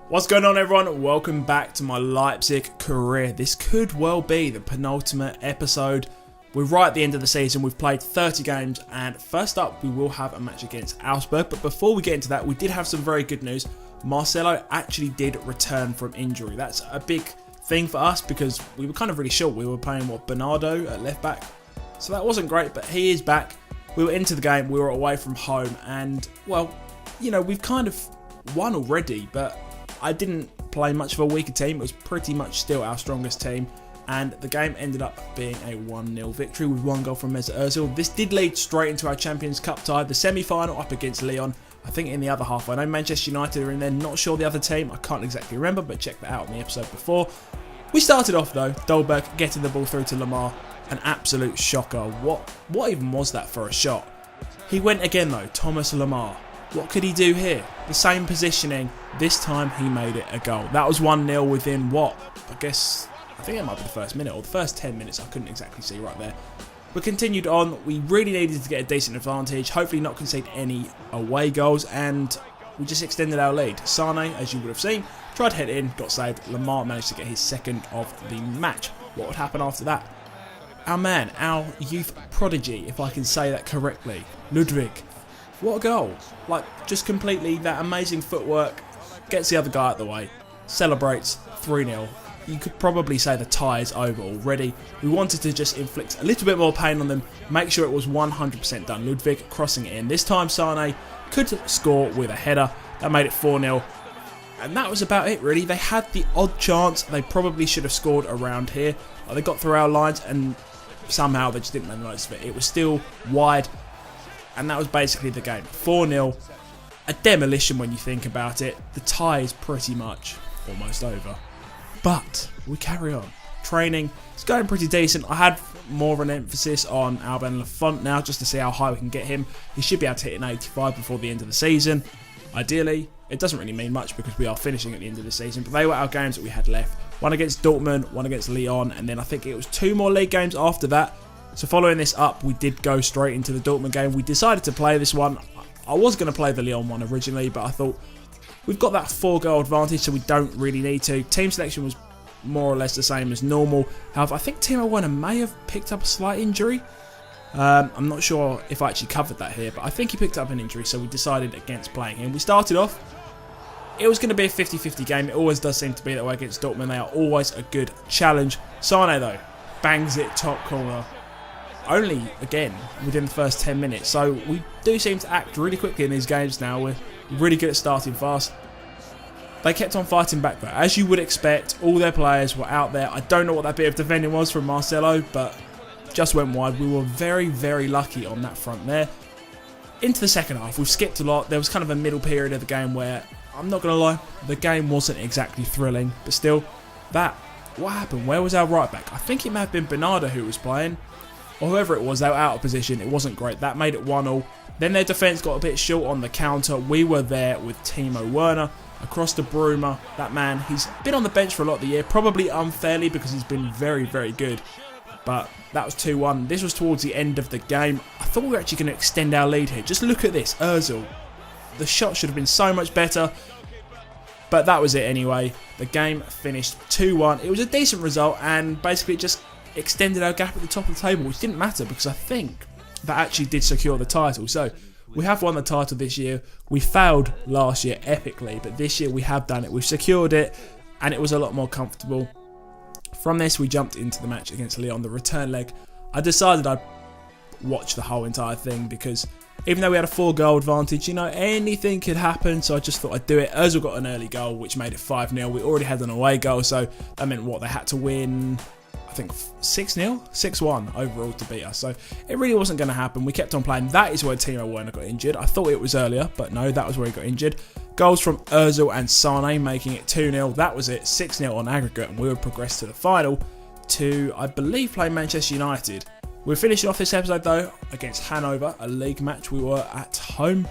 What's going on, everyone? Welcome back to my Leipzig career. This could well be the penultimate episode. We're right at the end of the season. We've played 30 games, and first up we will have a match against Augsburg. But before we get into that, we did have some very good news. Marcelo actually did return from injury. That's a big thing for us because we were kind of really short. We were playing Bernardo at left back, so that wasn't great, but he is back. We were into the game, we were away from home, and well, you know, we've kind of won already, but I didn't play much of a weaker team. It was pretty much still our strongest team, and the game ended up being a 1-0 victory with one goal from Mesut Ozil. This did lead straight into our Champions Cup tie, the semi-final up against Lyon. I think in the other half, I know Manchester United are in there, not sure the other team, I can't exactly remember, but check that out in the episode before. We started off though, Dolberg getting the ball through to Lamar, an absolute shocker. What even was that for a shot? He went again though, Thomas Lamar. What could he do here? The same positioning. This time he made it a goal. That was 1-0 within what? I think it might be the first minute or the first 10 minutes. I couldn't exactly see right there. We continued on. We really needed to get a decent advantage. Hopefully not concede any away goals. And we just extended our lead. Sane, as you would have seen, tried to head in, got saved. Lamar managed to get his second of the match. What would happen after that? Our man, our youth prodigy, if I can say that correctly, Ludwig. What a goal. Like, just completely that amazing footwork, gets the other guy out of the way, celebrates 3-0. You could probably say the tie is over already. We wanted to just inflict a little bit more pain on them, make sure it was 100% done. Ludwig crossing it in. This time Sane could score with a header. That made it 4-0. And that was about it really. They had the odd chance. They probably should have scored around here. They got through our lines and somehow they just didn't make the most of it. It was still wide. And that was basically the game. 4-0. A demolition when you think about it. The tie is pretty much almost over. But we carry on. Training is going pretty decent. I had more of an emphasis on Alban Lafont now just to see how high we can get him. He should be able to hit an 85 before the end of the season. Ideally, it doesn't really mean much because we are finishing at the end of the season. But they were our games that we had left. One against Dortmund, one against Lyon. And then I think it was 2 more league games after that. So following this up, we did go straight into the Dortmund game. We decided to play this one. I was going to play the Lyon one originally, but I thought we've got that 4-goal advantage, so we don't really need to. Team selection was more or less the same as normal. However, I think Timo Werner may have picked up a slight injury. I'm not sure if I actually covered that here, but I think he picked up an injury, so we decided against playing him. We started off. It was going to be a 50-50 game. It always does seem to be that way against Dortmund. They are always a good challenge. Sane, though, bangs it top corner. Only, again, within the first 10 minutes. So we do seem to act really quickly in these games now. We're really good at starting fast. They kept on fighting back though. As you would expect, all their players were out there. I don't know what that bit of defending was from Marcelo, but just went wide. We were very, very lucky on that front there. Into the second half, we've skipped a lot. There was kind of a middle period of the game where, I'm not going to lie, the game wasn't exactly thrilling. But still, what happened? Where was our right back? I think it may have been Bernardo who was playing. Or whoever it was, they were out of position. It wasn't great. That made it 1-0. Then their defence got a bit short on the counter. We were there with Timo Werner across to Bruma. That man, he's been on the bench for a lot of the year. Probably unfairly because he's been very, very good. But that was 2-1. This was towards the end of the game. I thought we were actually going to extend our lead here. Just look at this. Ozil. The shot should have been so much better. But that was it anyway. The game finished 2-1. It was a decent result and basically just extended our gap at the top of the table, which didn't matter because I think that actually did secure the title. So we have won the title this year. We failed last year epically, but this year we have done it. We've secured it and it was a lot more comfortable. From this, we jumped into the match against Lyon, the return leg. I decided I'd watch the whole entire thing because even though we had a 4-goal advantage, you know, anything could happen. So I just thought I'd do it. Ozil got an early goal, which made it 5-0. We already had an away goal, so that meant what? They had to win, I think 6-0? 6-1 overall to beat us. So it really wasn't going to happen. We kept on playing. That is where Timo Werner got injured. I thought it was earlier, but no, that was where he got injured. Goals from Ozil and Sane making it 2-0. That was it, 6-0 on aggregate, and we would progress to the final to, I believe, play Manchester United. We're finishing off this episode though against Hanover, a league match. We were at home,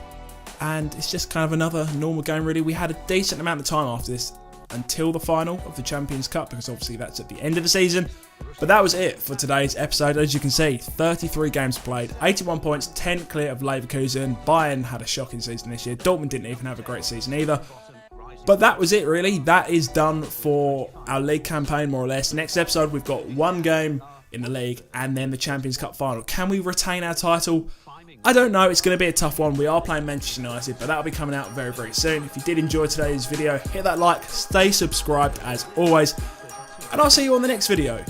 and it's just kind of another normal game really. We had a decent amount of time after this until the final of the Champions Cup, because obviously that's at the end of the season. But that was it for today's episode. As you can see, 33 games played, 81 points, 10 clear of Leverkusen. Bayern had a shocking season this year. Dortmund didn't even have a great season either. But that was it really. That is done for our league campaign more or less. Next episode we've got one game in the league and then the Champions Cup final. Can we retain our title? I don't know. It's going to be a tough one. We are playing Manchester United, but that'll be coming out very, very soon. If you did enjoy today's video, hit that like, stay subscribed as always, and I'll see you on the next video.